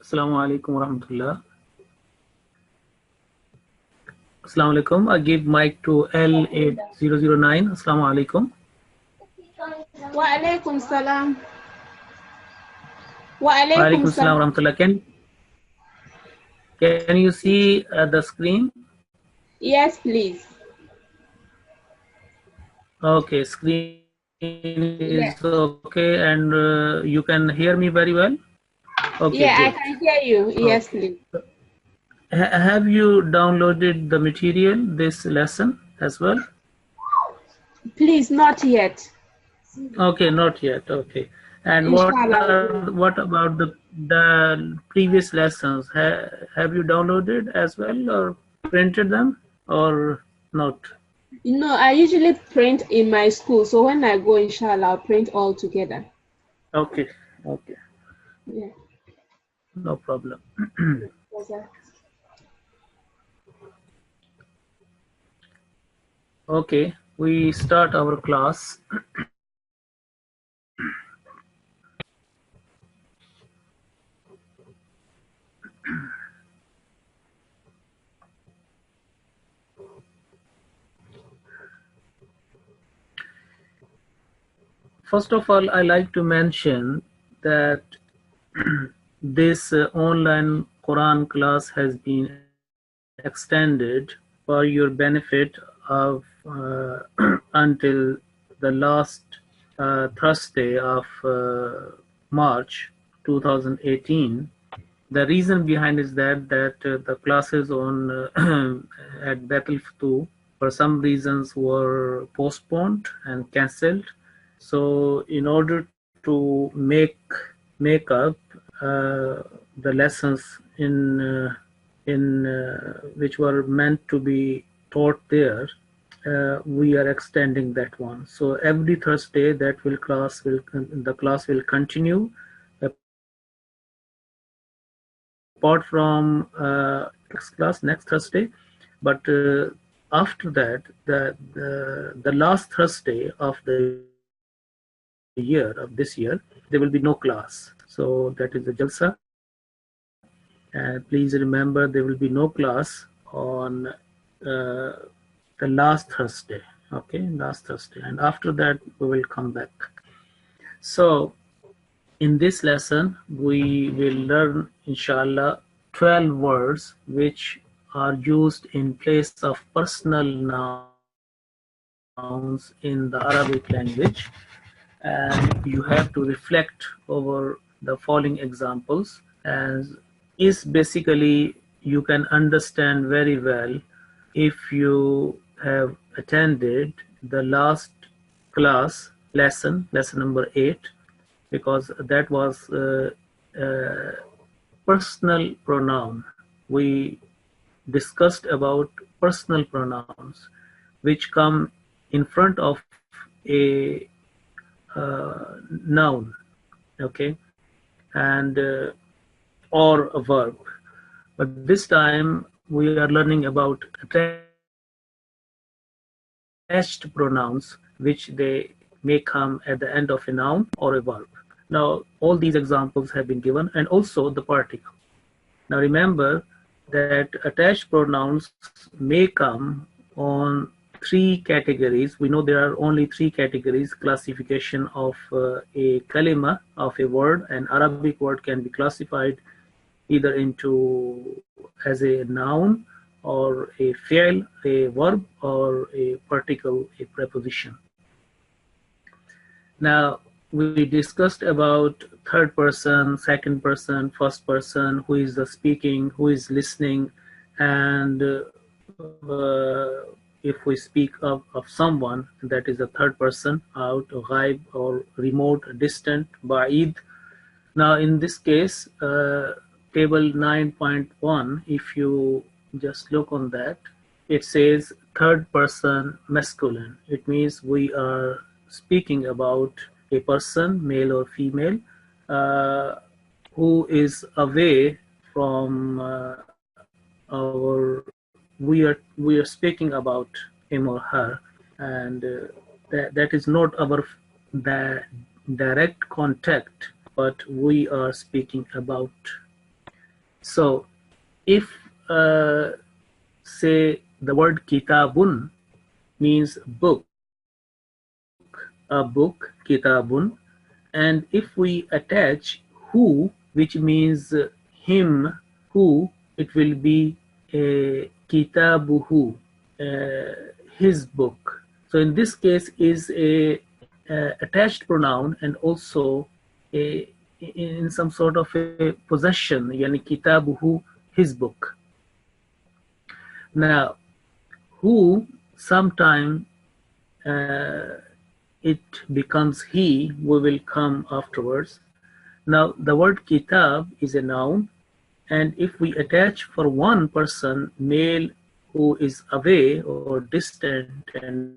Assalamu alaikum warahmatullah. Assalamu alaikum. I give mic to L8009. Assalamu alaikum. Wa alaikum salam. Wa alaikum salam warahmatullah. Can you see the screen? Yes, please. Okay, screen is okay, and you can hear me very well? Okay, yeah, good. I can hear you. Yes, please. Have you downloaded the material, this lesson as well? Please, not yet. Okay, not yet. Okay. And Inshallah. what about the previous lessons? Have you downloaded as well or printed them or not? I usually print in my school. So when I go, inshallah, I'll print all together. Okay. Okay. Yeah. No problem. Okay, we start our class. First of all, I like to mention that this online Quran class has been extended for your benefit of until the last Thursday of March 2018. The reason behind is that the classes on at Bethel Fatu for some reasons were postponed and cancelled. So in order to make up the lessons in which were meant to be taught there, we are extending that one. So every Thursday the class will continue apart from next Thursday, but after that, the last Thursday of the year of this year, there will be no class. So that is the Jalsa. And please remember, there will be no class on the last Thursday. Okay, last Thursday, and after that we will come back. So in this lesson, we will learn, inshallah, 12 words which are used in place of personal nouns in the Arabic language. And you have to reflect over the following examples, as is basically you can understand very well if you have attended the last class lesson number 8, because that was personal pronoun. We discussed about personal pronouns which come in front of a noun, okay, and or a verb. But this time we are learning about attached pronouns, which they may come at the end of a noun or a verb. Now, all these examples have been given, and also the particle. Now, remember that attached pronouns may come on three categories. We know there are only three categories classification of a kalima, of a word. An Arabic word can be classified either into as a noun or a fi'l, a verb, or a particle, a preposition. Now, we discussed about third person, second person, first person, who is the speaking, who is listening, and if we speak of someone, that is a third person, out, ghaib, or remote, distant, ba'id. Now, in this case, table 9.1, if you just look on that, it says third person masculine. It means we are speaking about a person, male or female, who is away from our. We are speaking about him or her, and that is not our the direct contact, but we are speaking about. So if say the word kitabun means book, a book, kitabun, and if we attach who, which means him, who, it will be kitabuhu, his book. So in this case is a attached pronoun and also a, in some sort of a possession, yani kitabuhu, his book. Now, who sometime it becomes he, we will come afterwards. Now, the word kitab is a noun, and if we attach for one person, male who is away or distant and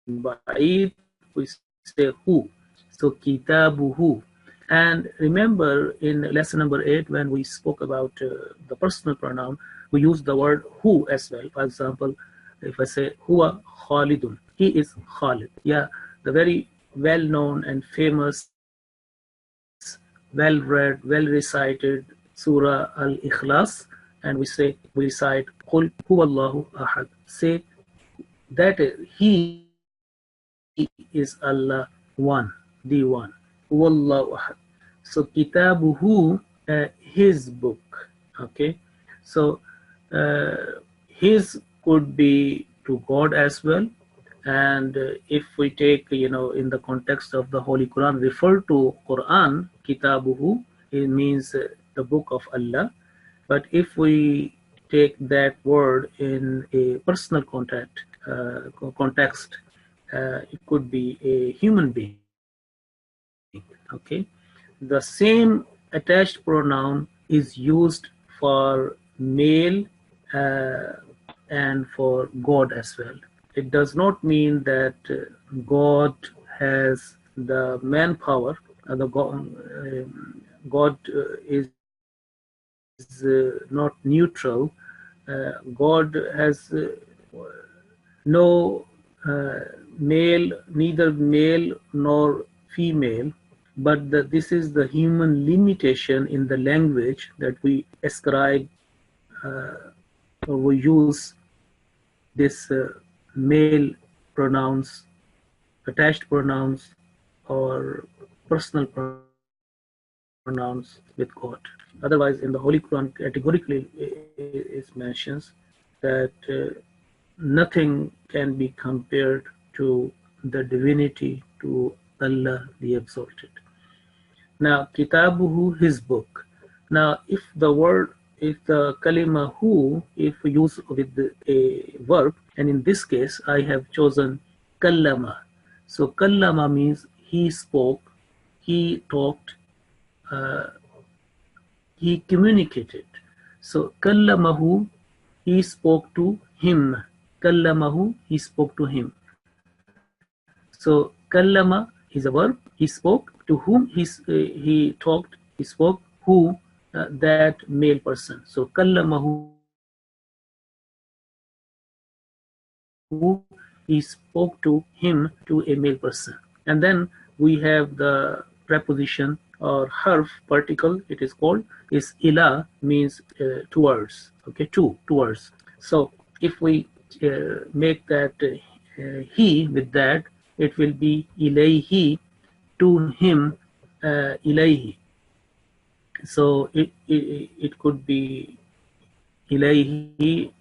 ba'id, we say who. So kitabuhu. And remember in lesson number 8 when we spoke about the personal pronoun, we use the word who as well. For example, if I say huwa Khalidun, he is Khalid. Yeah, the very well-known and famous, well-read, well-recited Surah Al-Ikhlas, and we recite Qul huwallahu ahad. Say that he is Allah one, the one, huwallahu ahad. So kitabuhu, his book. Okay, so his could be to God as well. And if we take, in the context of the Holy Quran, refer to Quran, kitabuhu, it means the book of Allah. But if we take that word in a personal context, it could be a human being. Okay, the same attached pronoun is used for male and for God as well. It does not mean that God has the manpower. God is not neutral. God has no male, neither male nor female, but this is the human limitation in the language that we ascribe or we use this male pronouns, attached pronouns, or personal pronouns with God. Otherwise, in the Holy Quran, categorically it mentions that nothing can be compared to the divinity, to Allah the Exalted. Now, kitabuhu, his book. Now, if the kalima hu, if we use with a verb, and in this case, I have chosen kallama. So, kallama means he spoke, he talked, uh, he communicated. So, kallamahu, he spoke to him. Kallamahu, he spoke to him. So kallama is a verb. He spoke. To whom he talked. He spoke. Who? That male person. So kallamahu, he spoke to him, to a male person. And then we have the preposition or harf particle. It is called is ila, means towards. Okay, towards. So if we make that he with that, it will be ilayhi, to him, ilayhi. So it could be ilayhi,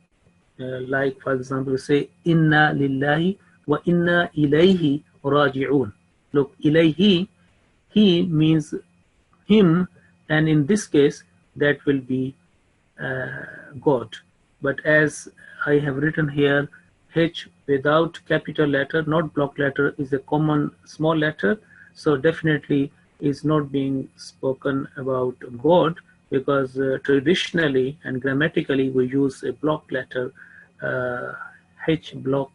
like for example say inna lillahi wa inna ilayhi raji'un. Look, ilayhi, he means him, and in this case that will be God. But as I have written here, H without capital letter, not block letter, is a common small letter. So definitely is not being spoken about God, because traditionally and grammatically we use a block letter, uh, H block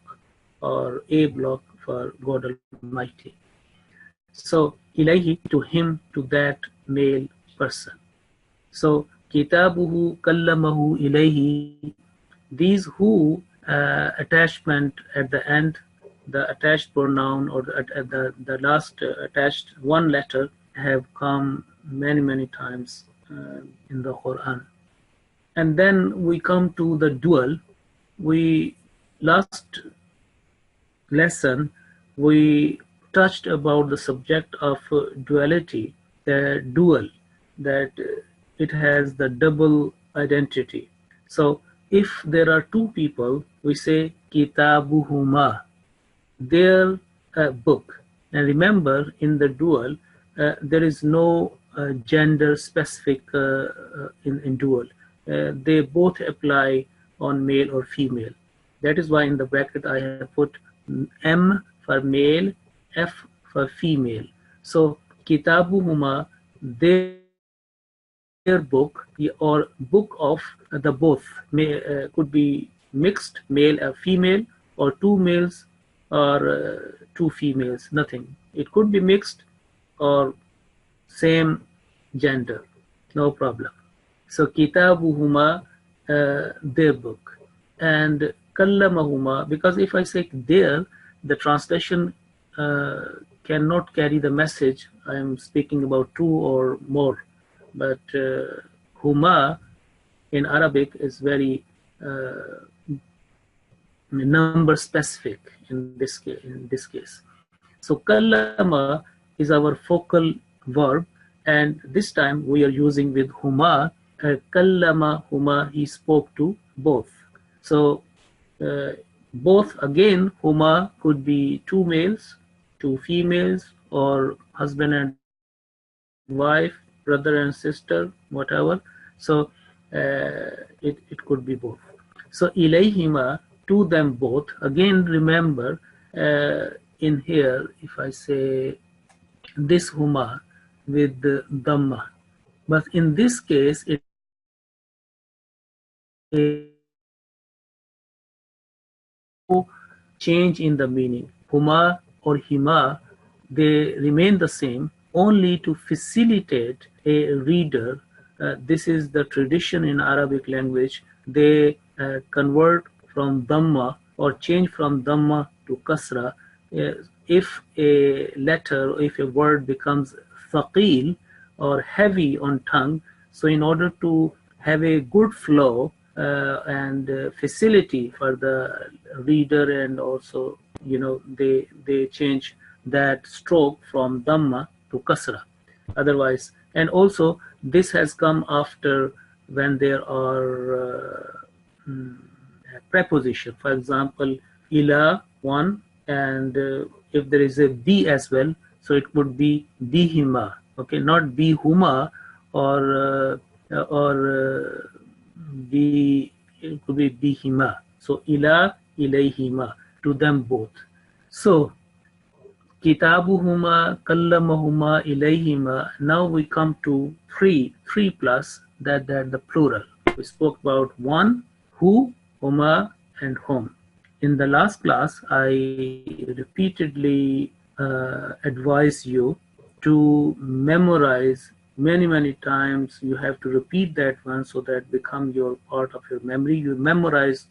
or A block for God Almighty. So ilahi, to him, to that male person. So kitabuhu kallamahu ilayhi, these who attachment at the end, the attached pronoun, or at the last attached one letter have come many times in the Quran. And then we come to the dual. We last lesson we touched about the subject of duality, the dual, that it has the double identity. So if there are two people, we say kitabuhuma, their book. And remember, in the dual, there is no gender specific in dual. They both apply on male or female. That is why in the bracket I have put M for male, F for female. So kitabuhuma, their book, or book of the both, could be mixed, male or female, or two males or two females, nothing. It could be mixed or same gender, no problem. So kitabuhuma, their book, and kallamahuma, because if I say there, the translation cannot carry the message. I am speaking about two or more, but huma in Arabic is very number specific in this case. So kallama is our focal verb, and this time we are using with huma. Kallama huma, he spoke to both. So both, again, huma could be two males, two females, or husband and wife, brother and sister, whatever. So it could be both. So ilayhima, to them both. Again, remember, in here, if I say this huma with the dhamma, but in this case it is no change in the meaning. Huma or hima, they remain the same, only to facilitate a reader. This is the tradition in Arabic language. They convert from dhamma or change from dhamma to kasra if a letter, if a word becomes thaqil or heavy on tongue. So in order to have a good flow and facility for the reader, and also, they change that stroke from dhamma to kasra. Otherwise, and also this has come after when there are preposition. For example, ila, one, and if there is a be as well, so it would be bihima. Okay, not bihuma, or be, it could be bihima. So ila, ilayhima, to them both. So kitabuhuma, kallamahuma, ilayhima. Now we come to three plus, that the plural. We spoke about one, who, huma, and whom. In the last class, I repeatedly advise you to memorize many times. You have to repeat that one so that become your part of your memory. You memorize,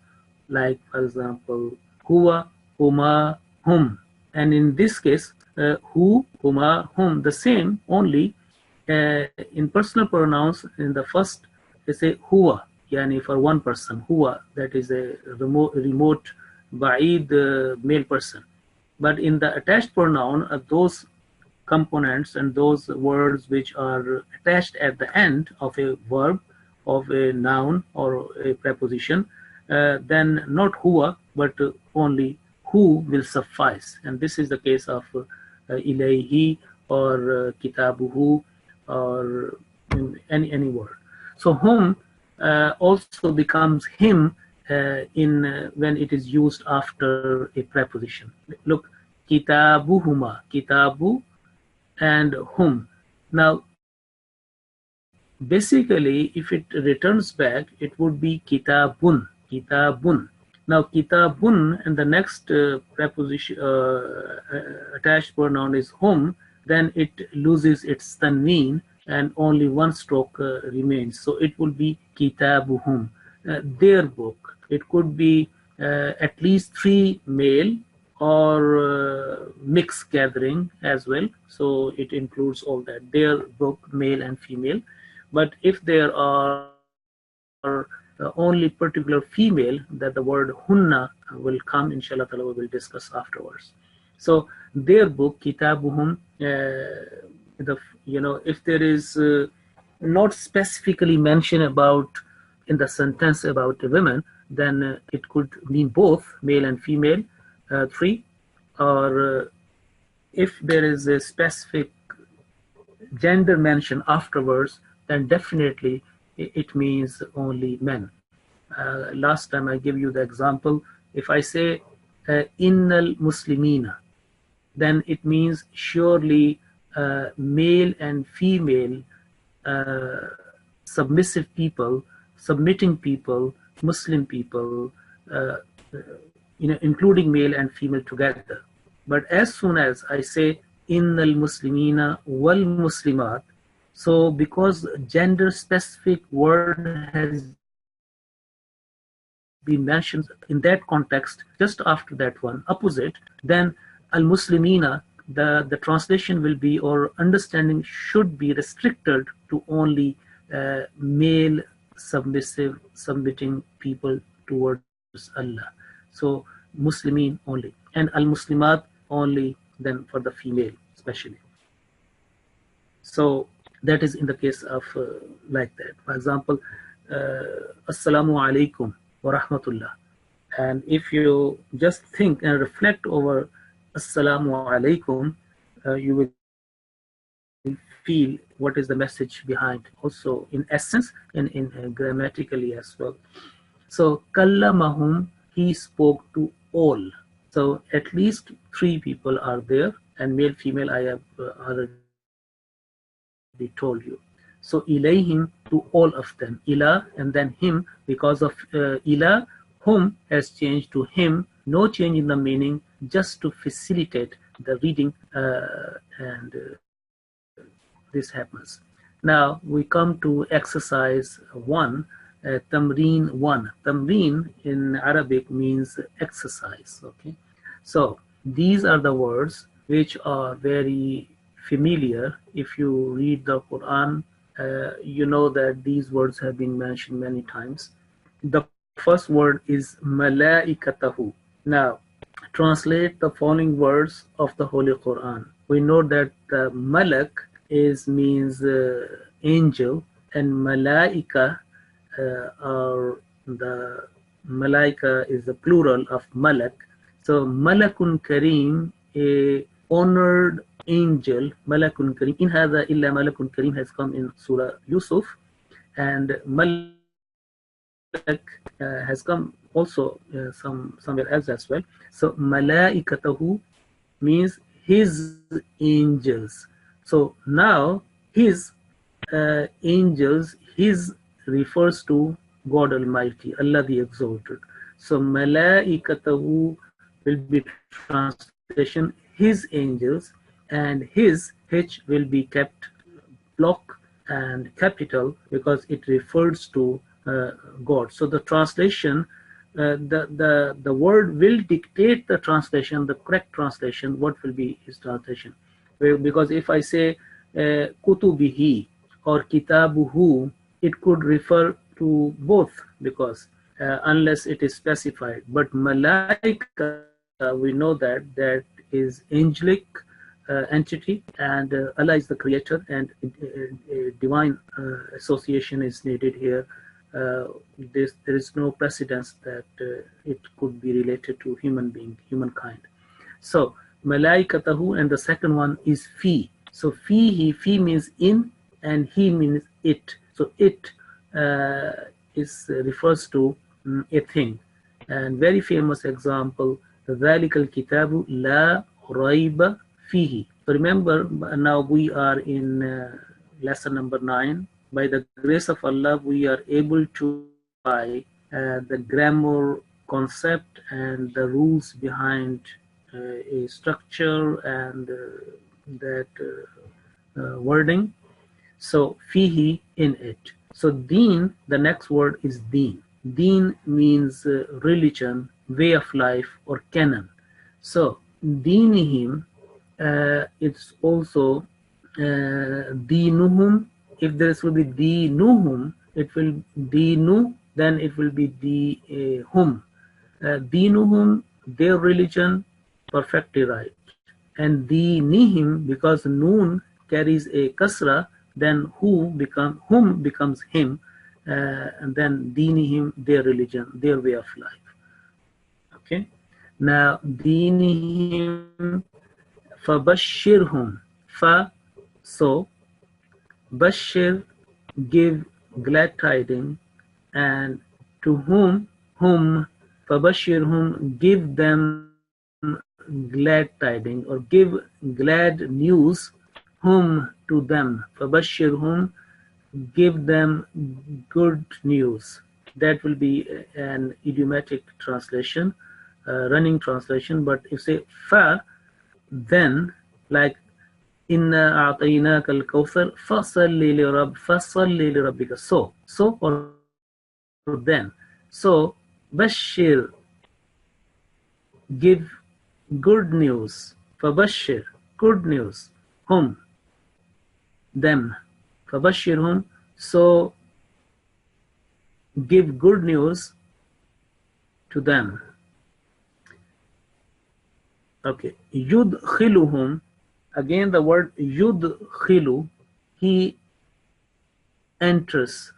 like, for example, huwa, huma, hum. And in this case, who, huma, whom, the same, only in personal pronouns, in the first, they say huwa, yani for one person, huwa, that is a remote ba'id male person. But in the attached pronoun, those components and those words which are attached at the end of a verb, of a noun or a preposition, then not huwa, but only who will suffice. And this is the case of ilayhi or kitabuhu, or any word. So whom also becomes him when it is used after a preposition. Look, kitabuhuma, kitabu and whom. Now basically, if it returns back, it would be kitabun, kitabun. Now kitabun, and the next preposition attached pronoun is whom, then it loses its tanween and only one stroke remains. So it will be kitabuhum, their book. It could be at least three male or mixed gathering as well. So it includes all that, their book, male and female. But if there are only particular female, that the word hunna will come, inshallah ta'ala, we will discuss afterwards. So their book, Kitabuhum, if there is not specifically mentioned about in the sentence about the women, then it could mean both male and female, three, or if there is a specific gender mention afterwards, then definitely it means only men. Last time I gave you the example. If I say innal muslimina, then it means surely male and female uh, submissive people, submitting people, Muslim people, uh, including male and female together. But as soon as I say innal muslimina wal muslimat, so because gender specific word has been mentioned in that context, just after that one, opposite, then al muslimina, the translation will be, or understanding should be restricted to only male submissive submitting people towards Allah. So Muslimin only, and al muslimat only, then for the female especially. So that is in the case of like that. For example, Assalamu alaikum wa rahmatullah. And if you just think and reflect over Assalamu alaikum, you will feel what is the message behind. Also, in essence, in grammatically as well. So, kallamahum, he spoke to all. So, at least three people are there, and male, female, I have already told you. So, ilayhim, to all of them, ila, and then him, because of ila, whom has changed to him, no change in the meaning, just to facilitate the reading, and this happens. Now we come to exercise 1, tamreen 1. Tamreen in Arabic means exercise. Okay, so these are the words which are very familiar. If you read the Quran, you know that these words have been mentioned many times. The first word is malaikatahu. Now, translate the following words of the Holy Quran. We know that malak is means angel, and malaika or the malaika is the plural of malak. So malakun kareem, a honored angel, malakun kareem. In hadha illa malakun kareem has come in Surah Yusuf, and malak has come also somewhere else as well. So malaikatahu means his angels. So now his angels, his refers to God Almighty, Allah the Exalted. So malaikatahu will be translation his angels, and his H will be kept block and capital because it refers to God. So the translation, the word will dictate the translation, the correct translation. What will be his translation? Because if I say kutubihi or kitabuhu, it could refer to both, because unless it is specified. But malaika, we know that that is angelic entity, and Allah is the creator, and divine association is needed here. There is no precedence that it could be related to human being, humankind. So malaikatahu, and the second one is fi. So fi means in, and he means it. So it is refers to a thing. And very famous example, ذَلِكَ الْكِتَابُ لَا رَيْبَ فِيهِ. So remember, now we are in lesson number 9. By the grace of Allah, we are able to apply the grammar concept and the rules behind a structure and that wording. So fihi, in it. So deen, the next word is deen. Deen means religion, way of life, or canon. So deenihim, it's also deenuhum if this will be dinuhum, it will dinu, then it will be hum. Dinuhum, their religion, perfectly right. And dinihim, because noon carries a kasra, then hum becomes him, and then dinihim, their religion, their way of life. Okay. Now dinihim fabashirhum, fa, so bashir, give glad tidings, and to whom fabashirhum, give them glad tidings or give glad news, whom, to them, fabashirhum, give them good news. That will be an idiomatic translation, running translation. But if say fa, then like inna a'tainaka al-kawthar fasalli li rabbika, so or then, so bashir, give good news, fabashir, good news, hum, them, fabashirhum, so give good news to them. Okay, yudkhiluhum, again the word yudkhilu, he enters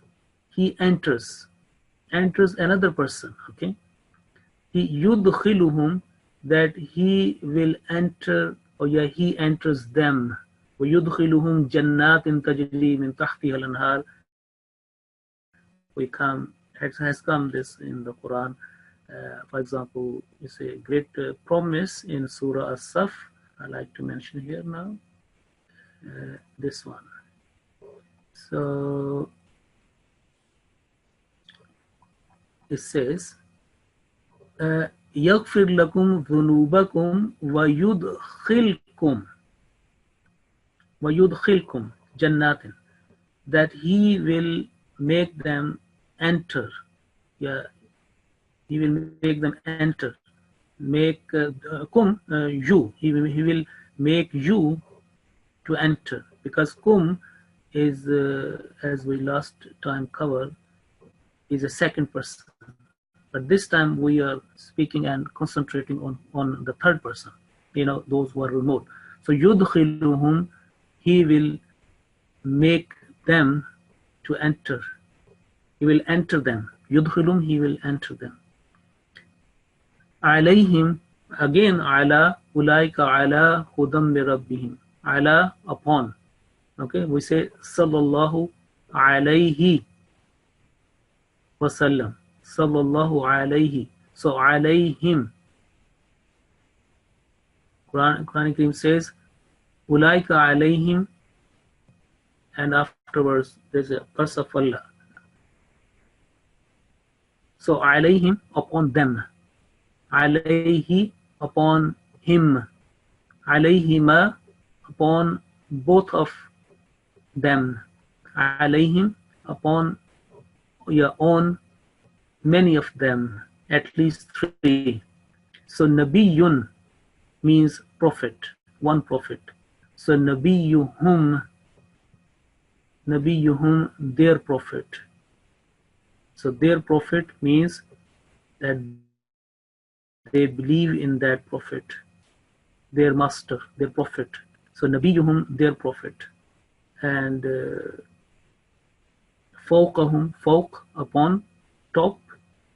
another person. Okay, he yudkhiluhum, that he will enter, or yeah, he enters them. وَيُدْخِلُهُمْ جَنَّاتٍ تَجْرِي مِنْ تَحْتِهَا الْأَنْهَارُ. Has come this in the Quran. For example, it's a great promise in Surah As-Saf. I like to mention here now this one. So it says, يَغْفِرْ لَكُمْ ذُنُوبَكُمْ وَيُدْخِلْكُمْ جَنَّاتٍ, that he will make them enter. Yeah, he will make them enter. Make you. He will make you to enter, because kum is, as we last time covered, is a second person. But this time we are speaking and concentrating on the third person. Those who are remote. So yudkhiluhum, he will make them to enter. He will enter them. Yudkhilum, he will enter them. Alayhim, again ala, ulaika ala hudam min rabbihim. Ala, upon. Okay, we say sallallahu alayhi wasallam. Sallallahu alayhi. So alayhim. Quran Kareem says ulaika alayhim, and afterwards there's a curse of Allah. So alayhim, upon them. Alayhi, upon him. Alayhima, upon both of them. Alayhim, upon on many of them, at least 3. So nabiyun means prophet, one prophet. So nabiyuhum, their prophet. So their prophet means that they believe in that prophet, their master, their prophet. So nabiyuhum, their prophet. And fawqahum, fawq, upon, top,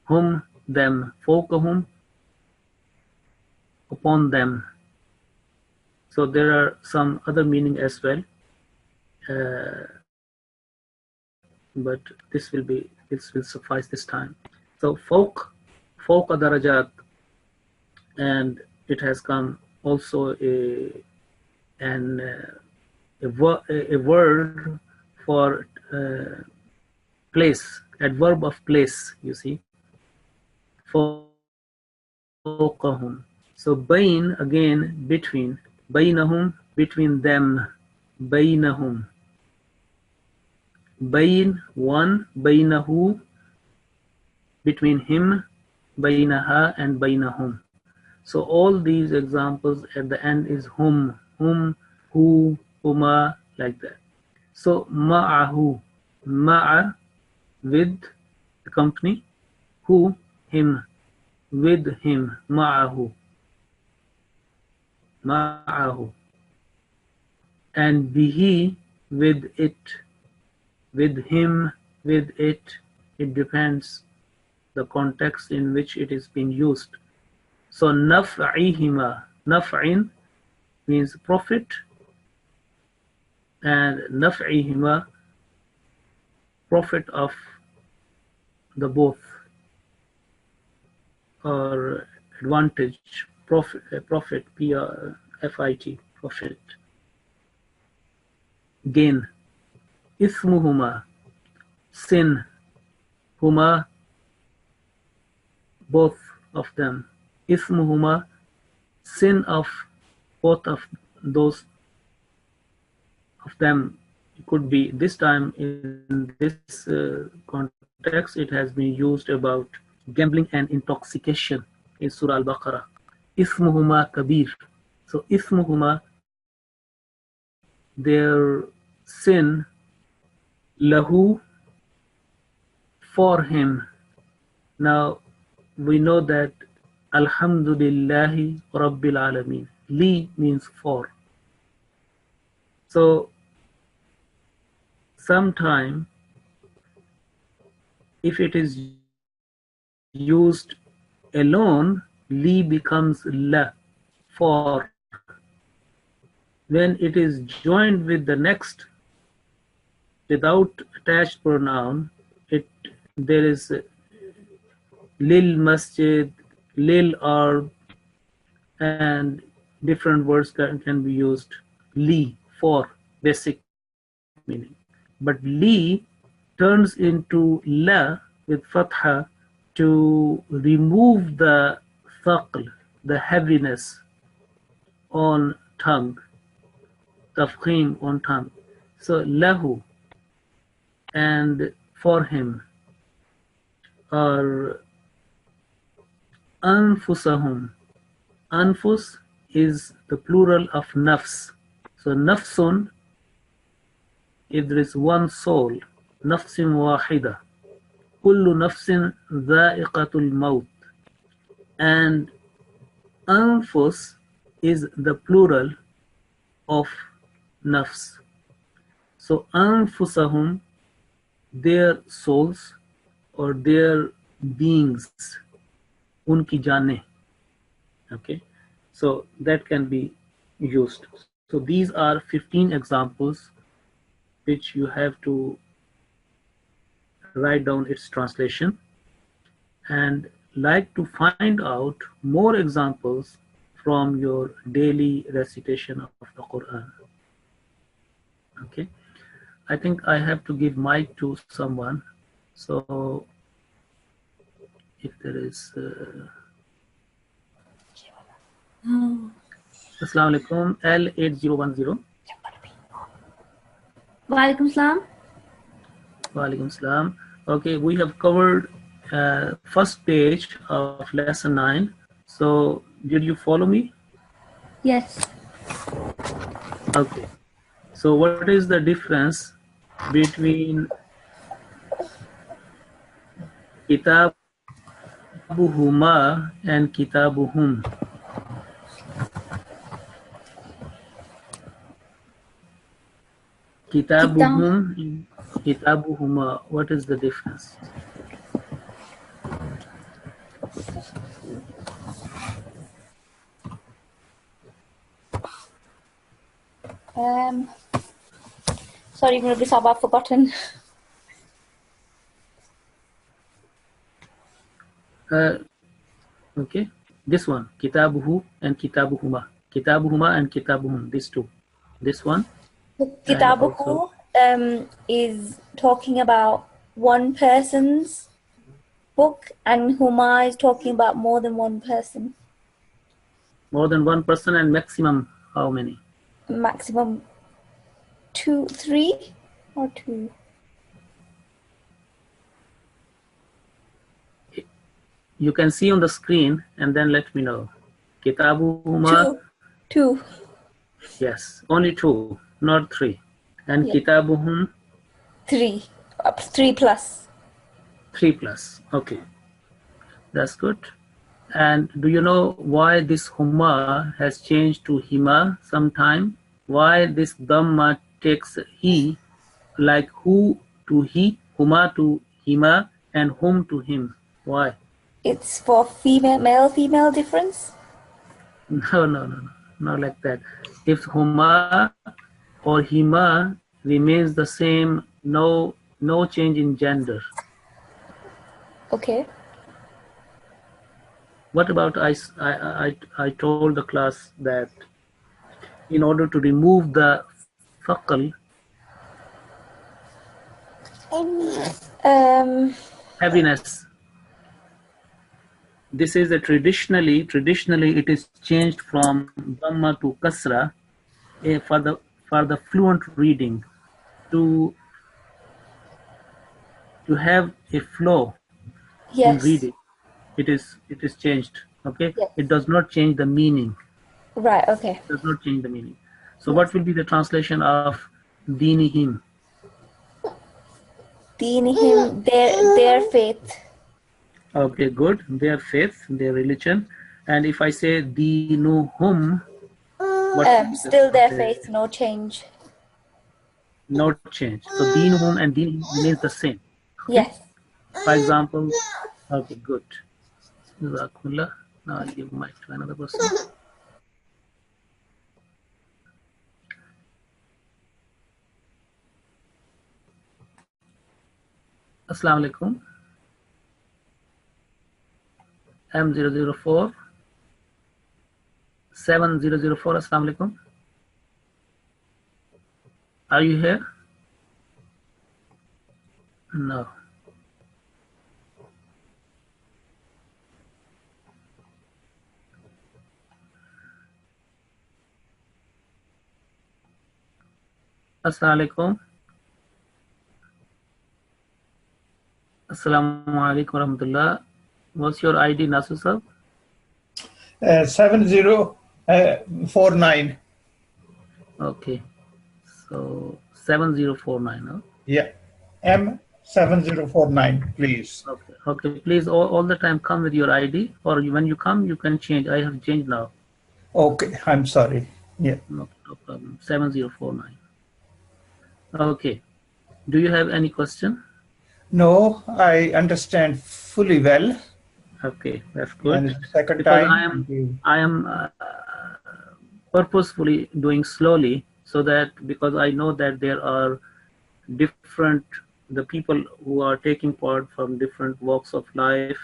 hum, them, fawqahum, upon them. So there are some other meaning as well, but this will suffice this time. So fawqa darajat, and it has come also a word for place, adverb of place, you see. Fawqahum. So bain, again, between. Bainahum, between them. Bainahum. Bain, one. Bainahu, between him. Bainaha, and bainahum. So all these examples at the end is whom, who, huma, like that. So ma'ahu, ma'a with the company, who him, with him, ma'ahu, ma'ahu, and bihi with it, with him, with it. It depends the context in which it is being used. So naf'ihima, naf'in means profit, and naf'ihima, profit of the both, or advantage, profit, profit, P-R-F-I-T, profit, gain. Ismuhuma, sin, huma, both of them. Ismuhuma, sin of both of those of them. It could be, this time in this context it has been used about gambling and intoxication in Surah Al-Baqarah. Ismuhuma kabir. So ismuhuma, their sin, lahu, for him. Now we know that Alhamdulillahi Rabbil Alameen. Li means for. So sometime if it is used alone, li becomes la, for. When it is joined with the next without attached pronoun, there is lil masjid, lil arb, and different words can be used. Li, for, basic meaning. But li turns into la with fatha to remove the thaql, the heaviness on tongue, tafkhim on tongue. So lahu, and for him, or anfusahum. Anfus is the plural of nafs. So nafsun, if there is one soul, nafsin wahida, kullu nafsin dha'iqatul maut. And anfus is the plural of nafs. So anfusahum, their souls or their beings, unki jaane. Okay, so that can be used. So these are 15 examples which you have to write down its translation, and like to find out more examples from your daily recitation of the Quran. Okay, I think I have to give mic to someone. So if there is Assalamu alaikum, L8010. Walaikum salam. Walaikum salam. Okay, we have covered first page of lesson 9. So did you follow me? Yes. Okay. So what is the difference between kitabuhuma and kitabuhum? Kitabuhum, kitabuhuma, what is the difference? Sorry, Murabbi, I've forgotten. Okay, this one, kitabuhu and kitabuhuma. Kitabuhuma and kitabuhum, these two. This one. Kitabuhu is talking about one person's book, and Huma is talking about more than one person. More than one person, and maximum how many? Maximum 2, 3 or 2. You can see on the screen and then let me know. Kitabuhuma. 2. Yes, only 2, not 3. And Yeah. kitabuhum 3. 3 plus. 3 plus. Okay, that's good. And do you know why this huma has changed to hima sometime? Why this dhamma takes he, like who to he, huma to hima, and whom to him? Why? It's for male female difference. No, not like that. If huma or hima remains the same, no change in gender. Okay. What about I told the class that in order to remove the fakal, heaviness, this is a traditionally it is changed from dhamma to kasra for the fluent reading to have a flow in Yes. reading. It is changed. Okay, Yes. it does not change the meaning. Right. Okay. Does not change the meaning. So Yes. what will be the translation of dinihim? Dinihim, their faith. Okay, good. Their faith, their religion. And if I say dinuhum, what will be Still their the faith, no change. no change. So dinuhum and dinihim remains the same. Okay. Yes. For example, okay, good. Jazakumullah. Now I'll give mic to another person. Assalamu alaikum. M004 7004. Assalamu alaikum. Are you here? No. Assalamu alaikum. Assalamu alaikum warahmatullah. What's your ID, Nasu sir? 7049. Okay. So 7049. Huh? Yeah. M7049, please. Okay. Okay. Please all the time come with your ID, or when you come you can change. I have changed now. Okay, I'm sorry. Yeah. No problem. 7049. Okay. Do you have any question? No, I understand fully well. Okay, that's good. And it's the second Because time. I am purposefully doing slowly, so that because I know that there are different the people who are taking part from different walks of life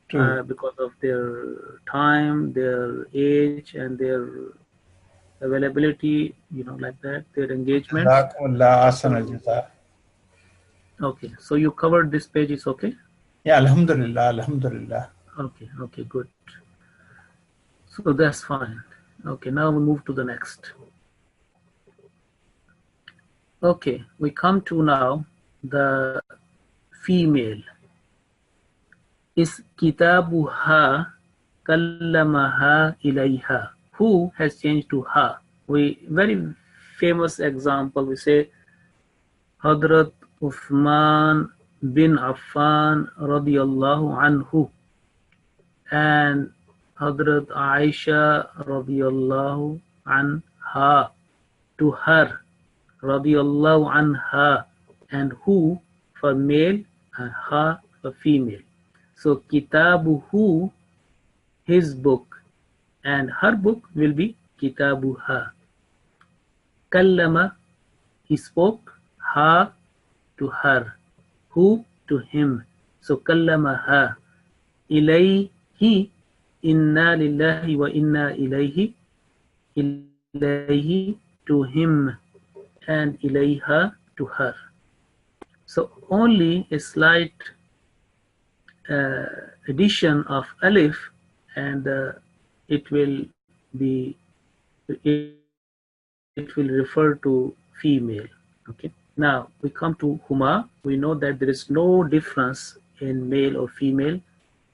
because of their time, their age, and their availability, like that, their engagements. Okay, so you covered this page, is okay? Yeah, alhamdulillah. Okay, good. So that's fine. Okay, now we move to the next. Okay, we come to now the female. Is kitabuha kallamaha ilayha. Who has changed to ha? Very famous example, we say Hadrat Uthman bin Affan radiyallahu anhu and Hadrat Aisha radiyallahu anha, to her radiyallahu anha, and who for male and ha for female. So kitabuhu, his book, and her book will be kitabuha. Kallama, he spoke, ha to her, who to him. So kallamaha. Ilayhi, inna lillahi wa inna ilayhi to him, and ilayha to her. So only a slight addition of alif, and it will refer to female. Okay. Now we come to huma. We know that there is no difference in male or female.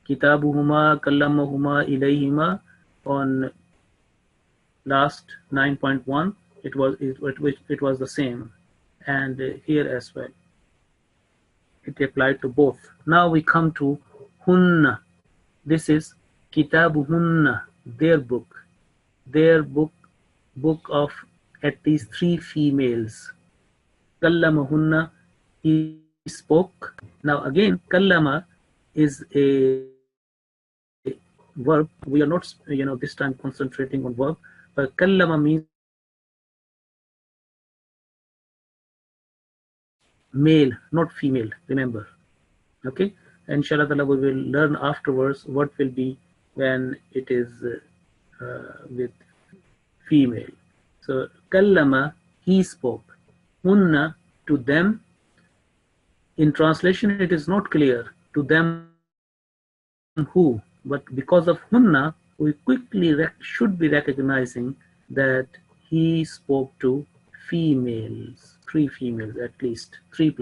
Kitabuhuma, kallamahuma, ilayhima. On last 9.1, it was the same, and here as well. It applied to both. Now we come to hunna. This is kitabuhunna, their book. Their book of at least 3 females. Kallamahunna, he spoke. Now again, kallama is a verb. We are not, this time concentrating on verb, but kallama means male, not female, remember. Okay, inshallah we will learn afterwards what will be when it is with female. So kallama, he spoke. Hunna, to them. In translation it is not clear to them who, but because of hunna we quickly should be recognizing that he spoke to females, 3 females, at least 3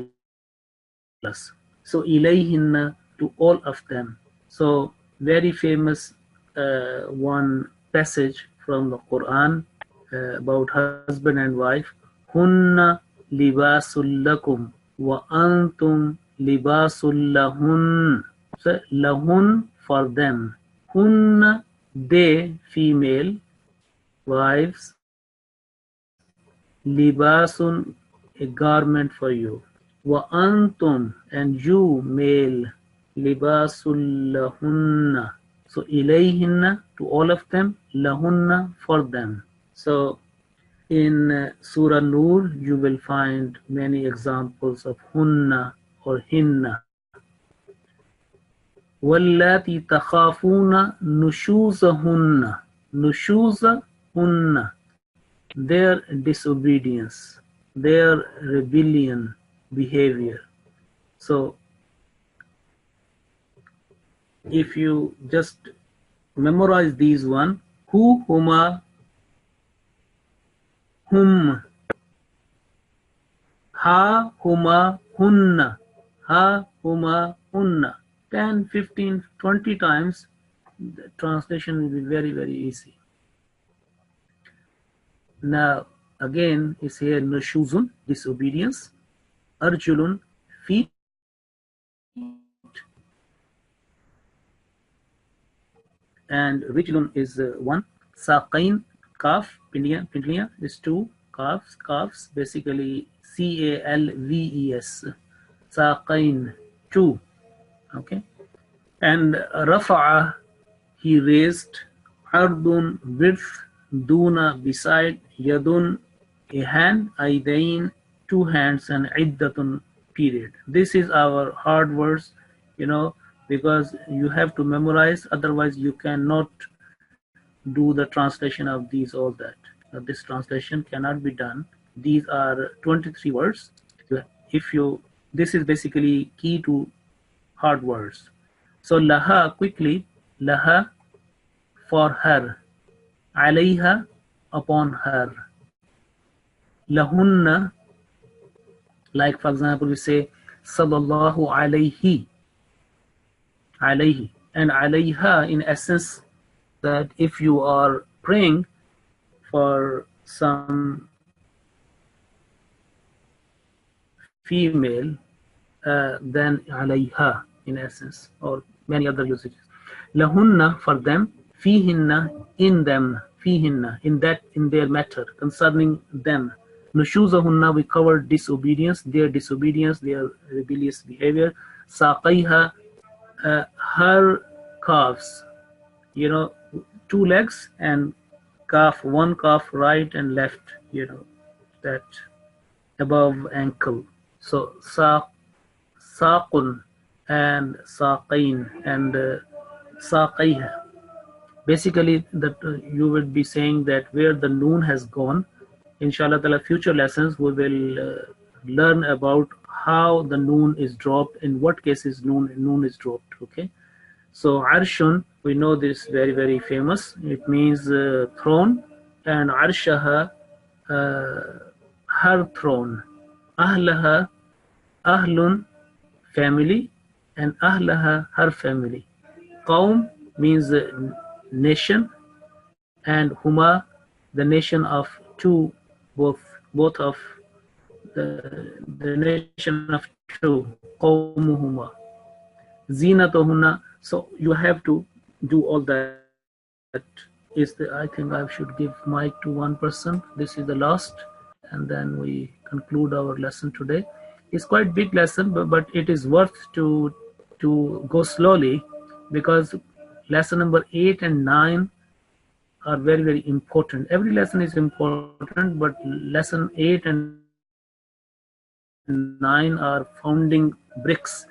plus. So ilayhinna, to all of them. So very famous one passage from the Quran about husband and wife. Hunna libasul lakum wa antum libasul lahun. So lahun, for them. Hunna, they, female wives. Libasun, a garment for you. Wa antum, and you, male. Libasul lahunna. So ilayhinna, to all of them. Lahunna, for them. So in Surah Nur you will find many examples of hunna or hinna. وَاللَّاتِي تَخَافُونَ نُشُوزَهُنَّ. نُشُوزَهُنَّ, their disobedience, their rebellion behavior. So if you just memorize these one, who, huma, hum, ha, huma, hunna, ha, huma, hunna. 10, 15, 20 times, the translation will be very, very easy. Now, again, is here nushuzun, disobedience. Arjulun, feet. And rijlun is 1. Saqain, calf, pindliya is 2. Calves, basically calves. Saqain, 2. Okay, and rafa'a, he raised. Ardun, width. Duna, beside. Yadun, a hand. Aidain, 2 hands. And iddatun, period. This is our hard words, because you have to memorize, otherwise you cannot do the translation of these, all that. This translation cannot be done. These are 23 words. This is basically key to hard words. So laha, quickly. Laha, for her. Alayha, upon her. Lahunna, like for example we say sallallahu alayhi. Alayhi. And alayha, in essence, that if you are praying for some female, then alayha, in essence, or many other usages. Lahunna, for them. Fihinna, in them. Fihinna, in their matter, concerning them. Nushuzahunna, we covered disobedience, their rebellious behavior. Saqayha, her calves, 2 legs and calf, 1 calf right and left, that above ankle. So saqun and saqain and saqayha. Basically, that you would be saying that where the noon has gone. Inshallah ta'ala, future lessons we will learn about how the noon is dropped, in what cases noon is dropped. Okay, so arshun, we know this, very, very famous. It means throne, and arshaha, her throne. Ahlaha, ahlun, family, and ahlaha, her family. Qawm means nation, and huma, the nation of 2, both of the nation of two, qawmuhuma, zinatuhunna. So you have to do all that. I think I should give mic to one person. This is the last, and then we conclude our lesson today. It's quite big lesson, but it is worth to go slowly, because lesson number 8 and 9 are very, very important. Every lesson is important, but lesson 8 and 9 are founding bricks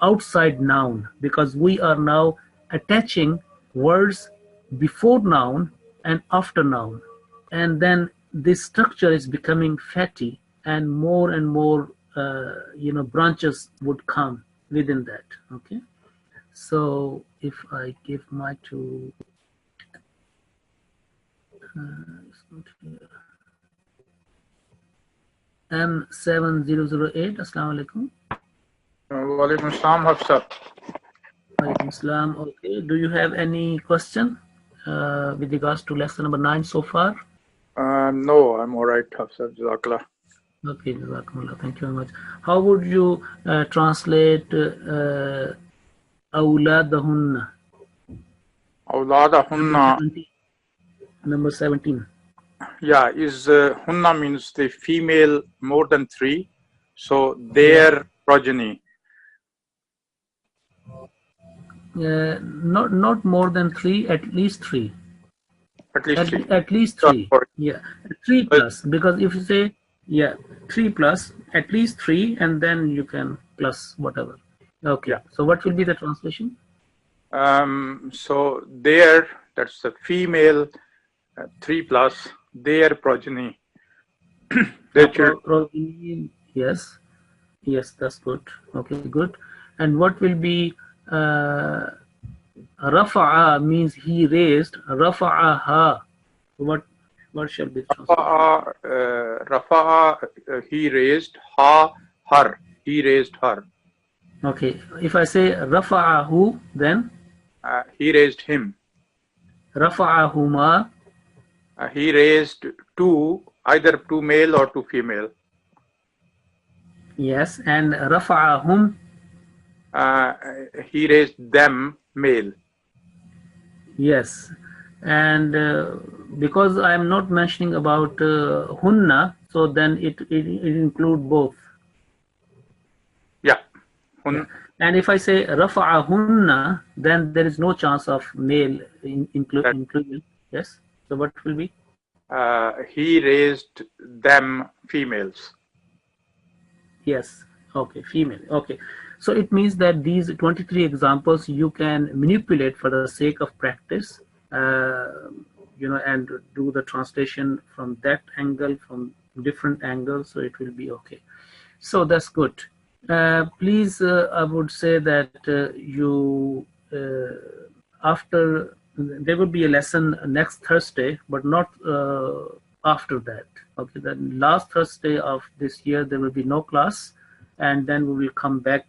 outside noun, because we are now attaching words before noun and after noun, and then this structure is becoming fatty, and more branches would come within that. Okay, so if I give my to it's not here. M7008. Assalamu alaikum. Walaikum Assalam, Hafsa. Walaikum Assalam. Okay, do you have any question with regards to lesson number 9 so far? No, I'm all right, Hafsa. Jazakallah. Okay, Jazakumullah. Thank you very much. How would you translate awladahunna? Awladahunna. Number 17. Yeah, is hunna means the female more than 3, so their progeny. Not more than 3, at least 3. At least 3. At least 3. Yeah, 3 plus, because if you say 3 plus, at least 3, and then you can plus whatever. Okay. Yeah. So what will be the translation? So their, that's the female 3 plus, their progeny. Their progeny. Yes, that's good. Okay, good. And what will be rafa'a means he raised. Rafa'aha. What shall be translated? Rafa'a, he raised. Ha, her. He raised her. Okay. If I say rafa'ahu, then he raised him. Rafa'ahuma. He raised 2, either 2 male or 2 female. Yes, and rafa'ahum. He raised them male. Yes, and because I am not mentioning about hunna, so then it include both. Yeah. And if I say rafa'ahunna, then there is no chance of male inclusion. Yes. So what will be? He raised them females. Yes. Okay. Female. Okay. So it means that these 23 examples you can manipulate for the sake of practice, and do the translation from that angle, from different angles. So it will be okay. So that's good. Please, I would say that you after. There will be a lesson next Thursday, but not after that. Okay, then last Thursday of this year there will be no class, and then we will come back.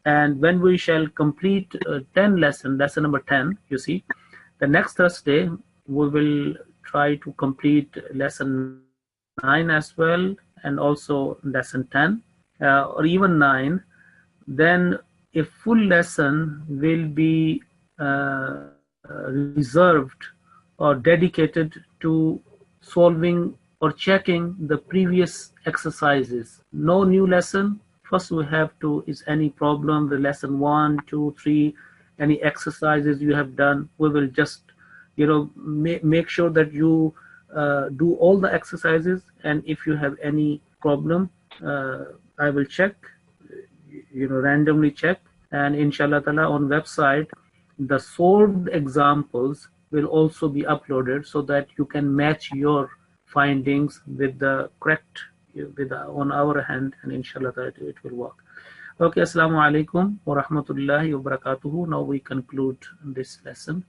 And when we shall complete 10 lesson number 10, you see, the next Thursday we will try to complete lesson 9 as well, and also lesson 10 or even 9. Then a full lesson will be reserved or dedicated to solving or checking the previous exercises. No new lesson. First we have to, is any problem, the lesson 1, 2, 3, any exercises you have done, we will just make sure that you do all the exercises, and if you have any problem, I will check, randomly check, and inshallah ta'ala on website the solved examples will also be uploaded, so that you can match your findings with the correct on our hand, and inshallah that it will work. Okay, assalamu alaikum wa rahmatullahi wa barakatuhu. Now we conclude this lesson.